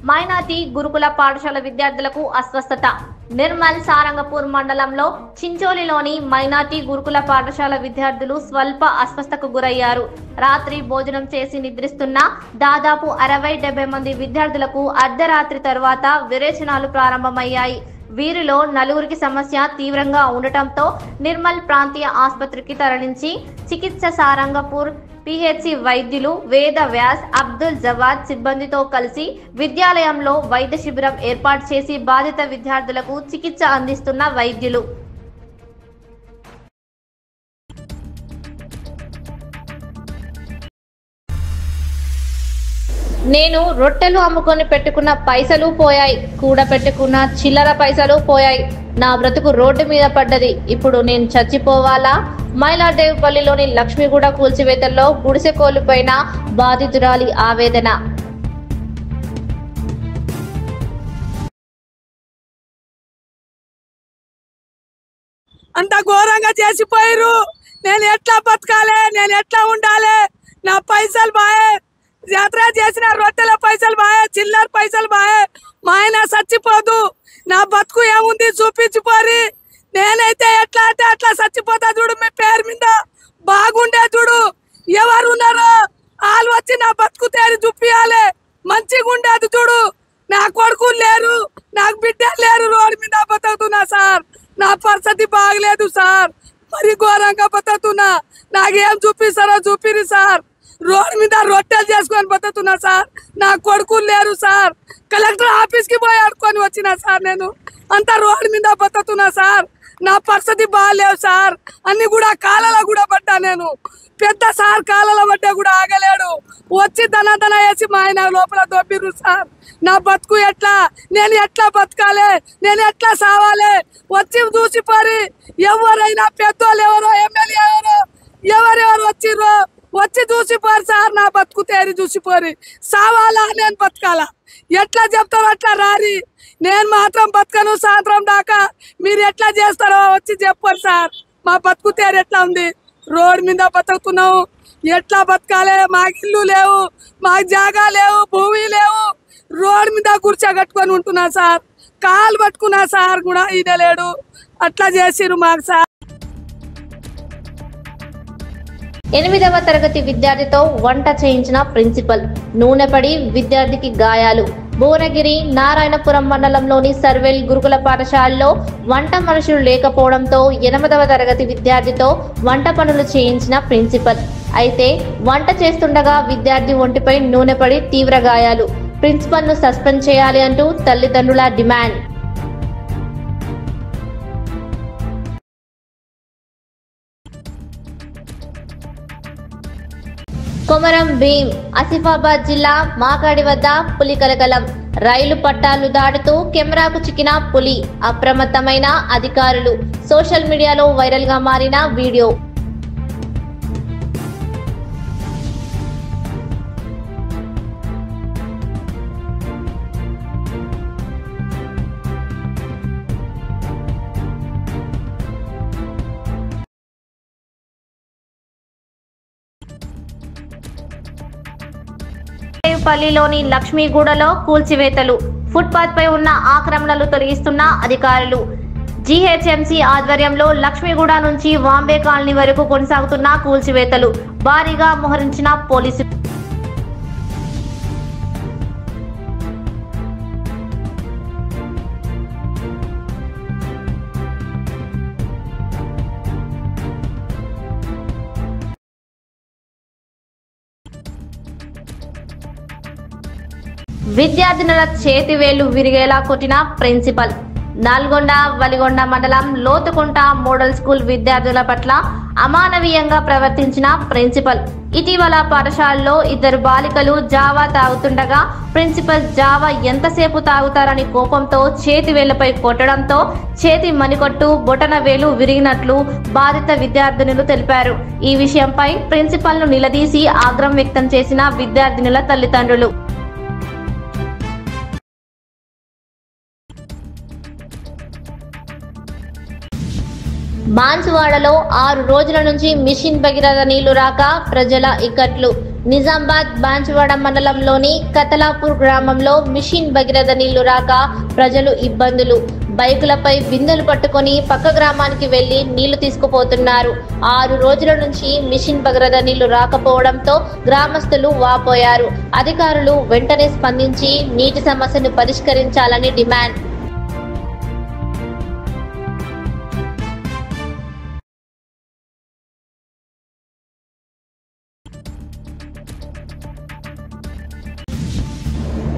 Minority గురుకుల పాఠశాల విద్యార్థులకు అస్వస్థత. నిర్మల్ సారంగపూర్ మండలంలో చించోలిలోని మైనార్టీ గురుకుల పాఠశాల విద్యార్థులు స్వల్ప అస్వస్థతకు గురయ్యారు. రాత్రి భోజనం చేసి నిద్రిస్తున్న దాదాపు 60-70 మంది విద్యార్థులకు అర్ధరాత్రి తర్వాత విరేచనాలు ప్రారంభమయ్యాయి. వీరిలో 4గురికి సమస్య తీవ్రంగా ఉండటంతో నిర్మల్ ప్రాంతీయ ఆసుపత్రికి తరలించి చికిత్స సారంగపూర్ పిహెచ్సి వైద్యులు వేద వ్యాస్, అబ్దుల్ జవాద్ సిబ్బందితో కలిసి విద్యాలయంలో వైద్య శిబిరం ఏర్పాటు చేసి బాధిత విద్యార్థులకు చికిత్స అందిస్తున్న వైద్యులు. నేను రొట్టెలు అమ్ముకొని పెట్టుకున్న పైసలు పోయాయి, కూడబెట్టుకున్న చిల్లర పైసలు పోయాయి. నా బ్రతుకు రోడ్డు మీద పడ్డది. ఇప్పుడు నేను చచ్చిపోవాలా? మైలాదేవిపల్లిలోని లక్ష్మీగూడ కూల్చివేతల్లో గుడిసె కోల్పోయిన బాధితురాలి ఆవేదన. అంత ఘోరంగా చేసిపోయారు. నేను ఎట్లా బతకాలి, నేను ఎట్లా ఉండాలి? నా పైసలు బాయే, యాత్ర చేసిన రొట్టెల పైసలు బాయే, చిల్లర పైసలు బాయే. మా ఆయన చచ్చిపోదు. నా బతుకు ఏముంది చూపించిపోరి. నేనైతే ఎట్లా అంటే అట్లా చచ్చిపోతా చూడు. మీ పేరు మీద బాగుండే చూడు. ఎవరు ఉన్నారో వాళ్ళు వచ్చి నా బతుకు తేరి చూపియాలి. మంచిగా ఉండేది చూడు. నా కొడుకులు లేరు, నాకు బిడ్డలు లేరు. రోడ్డు మీద బతుకుతున్నా సార్. నా పరిస్థితి బాగలేదు సార్. మరి ఘోరంగా బతుకుతున్నా. నాకేం చూపిస్తారో చూపిరి సార్. రోడ్డు మీద రొట్టెలు చేసుకొని బతుకుతున్నా సార్. నా కొడుకులు లేరు సార్. కలెక్టర్ ఆఫీస్కి పోయి ఆడుకొని వచ్చినా సార్. నేను అంతా రోడ్డు మీద బతుకుతున్నా సార్. నా పరిస్థితి బాగాలేవు సార్. అన్ని కూడా కాలలో కూడా పడ్డా. నేను పెద్ద సార్ కాలలో పడ్డా కూడా ఆగలేడు. వచ్చి దన వేసి మా ఆయన లోపల దొబ్బిర్రు సార్. నా బతుకు ఎట్లా, నేను ఎట్లా బతకాలి, నేను ఎట్లా సావాలి? వచ్చి చూసిపోరి. ఎవరైనా పెద్దోళ్ళు ఎవరో, ఎమ్మెల్యే ఎవరెవరు వచ్చిర్రో వచ్చి చూసిపోరు సార్. నా బతుకు తేరి చూసిపోరి. సావాలా నేను బతకాలా? ఎట్లా చెప్తారో అట్లా రారి. నేను మాత్రం బతకను సాయంత్రం దాకా. మీరు ఎట్లా చేస్తారో వచ్చి చెప్పారు సార్. మా బతుకు తేరు ఎట్లా ఉంది? రోడ్డు మీద బతుకుతున్నావు. ఎట్లా బతకాలి? మాకు ఇల్లు లేవు, మాకు జాగా లేవు, భూమి లేవు. రోడ్డు మీద కూర్చోగట్టుకొని ఉంటున్నా సార్. కాలు పట్టుకున్నా సార్ కూడా ఈయన లేడు. అట్లా చేసిరు మాకు సార్. 8వ తరగతి విద్యార్థితో వంట చేయించిన ప్రిన్సిపల్, నూనె పడి విద్యార్థికి గాయాలు. భువనగిరి నారాయణపురం మండలంలోని సర్వేల్ గురుకుల పాఠశాలలో వంట మనుషులు లేకపోవడంతో 8వ తరగతి విద్యార్థితో వంట పనులు చేయించిన ప్రిన్సిపల్. అయితే వంట చేస్తుండగా విద్యార్థి ఒంటిపై నూనె పడి తీవ్ర గాయాలు. ప్రిన్సిపల్ ను సస్పెండ్ చేయాలి అంటూ తల్లిదండ్రుల డిమాండ్. కొమరం భీం ఆసిఫాబాద్ జిల్లా మాకాడి వద్ద పులి కలకలం. రైలు పట్టాలు దాటుతూ కెమెరాకు చిక్కిన పులి. అప్రమత్తమైన అధికారులు. సోషల్ మీడియాలో వైరల్ గా మారిన వీడియో. పల్లిలోని లక్ష్మీగూడలో కూల్చివేతలు. ఫుట్పాత్ పై ఉన్న ఆక్రమణలు తొలగిస్తున్న అధికారులు. జీహెచ్ఎంసీ ఆధ్వర్యంలో లక్ష్మీగూడ నుంచి వాంబే కాలనీ వరకు కొనసాగుతున్న కూల్చివేతలు. భారీగా మోహరించిన పోలీసులు. విద్యార్థినుల చేతి వేళ్లు విరిగేలా కొట్టిన ప్రిన్సిపల్. నల్గొండ వలిగొండ మండలం లోతుకుంట మోడల్ స్కూల్ విద్యార్థుల పట్ల అమానవీయంగా ప్రవర్తించిన ప్రిన్సిపల్. ఇటీవల పాఠశాలలో 2 బాలికలు జావా తాగుతుండగా ప్రిన్సిపల్ జావా ఎంతసేపు తాగుతారని కోపంతో చేతి వేళ్లపై కొట్టడంతో చేతి మణికొట్టు, బొటన వేలు విరిగినట్లు బాధిత విద్యార్థినులు తెలిపారు. ఈ విషయంపై ప్రిన్సిపల్ ను నిలదీసి ఆగ్రహం వ్యక్తం చేసిన విద్యార్థినుల తల్లిదండ్రులు. బాన్సువాడలో 6 రోజుల నుంచి మిషన్ భగీరథ నీళ్లు రాక ప్రజల ఇక్కట్లు. నిజామాబాద్ బాన్సువాడ మండలంలోని కతలాపూర్ గ్రామంలో మిషన్ భగీరథ నీళ్లు రాక ప్రజలు ఇబ్బందులు. బైకులపై బిందెలు పట్టుకొని పక్క గ్రామానికి వెళ్లి నీళ్లు తీసుకుపోతున్నారు. 6 రోజుల నుంచి మిషన్ భగీరథ నీళ్లు రాకపోవడంతో గ్రామస్తులు వాపోయారు. అధికారులు వెంటనే స్పందించి నీటి సమస్యను పరిష్కరించాలని డిమాండ్.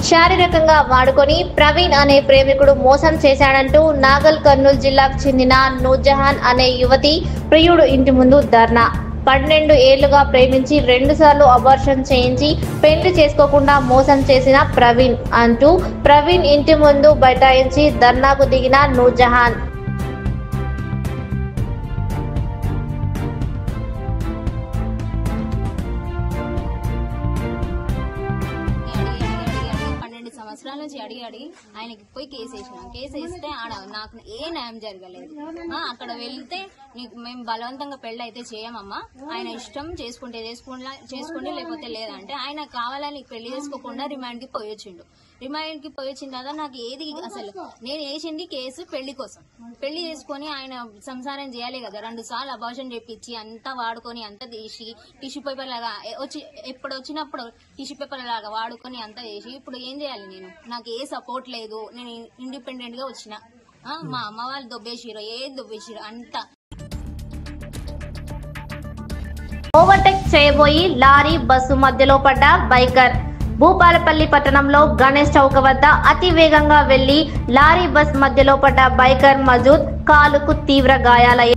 శారీరకంగా వాడుకొని ప్రవీణ్ అనే ప్రేమికుడు మోసం చేశాడంటూ నాగల్ కర్నూలు జిల్లాకు చెందిన నూర్జహాన్ అనే యువతి ప్రియుడు ఇంటి ముందు ధర్నా. 12 ఏళ్లుగా ప్రేమించి 2 సార్లు అబార్షన్ చేయించి పెళ్లి చేసుకోకుండా మోసం చేసిన ప్రవీణ్ అంటూ ప్రవీణ్ ఇంటి ముందు బైఠాయించి ధర్నాకు దిగిన నూర్జహాన్. సంవత్సరాల నుంచి అడిగి ఆయనకి పోయి కేసు వేసినాం. కేసు వేస్తే ఆడ నాకు ఏ న్యాయం జరగలేదు. అక్కడ వెళ్తే నీకు మేము బలవంతంగా పెళ్లి అయితే చేయమమ్మా, ఆయన ఇష్టం చేసుకోండి లేకపోతే లేదంటే ఆయన కావాలని పెళ్లి చేసుకోకుండా రిమాండ్ కి పోయి వచ్చిండు. రిమాండ్ కి పోయి వచ్చిన తర్వాత నాకు ఏది అసలు నేను వేసింది కేసు పెళ్లి కోసం. పెళ్లి చేసుకుని ఆయన సంసారం చేయాలి కదా. 2 సార్లు అబార్షన్ చేపించి అంతా వాడుకొని అంతా తీసి టిష్యూ పేపర్ లాగా ఎప్పుడు వచ్చినప్పుడు టిష్యూ పేపర్ లాగా వాడుకొని అంతా చేసి ఇప్పుడు ఏం చేయాలి నేను? నాకు ఏ సపోర్ట్ లేదు. నేను ఇండిపెండెంట్ గా వచ్చిన. మా అమ్మ వాళ్ళు దొబ్బేసిరు అంతా. ఓవర్టేక్ చేయబోయి లారీ బస్సు మధ్యలో పడ్డ బైకర్. భూపాలపల్లి పట్టణంలో గణేష్ చౌక వద్ద అతి వేగంగా వెళ్లి లారీ బస్ మధ్యలో పడ్డ బైకర్ మజూద్ కాలుకు తీవ్ర గాయాలయ్యాయి.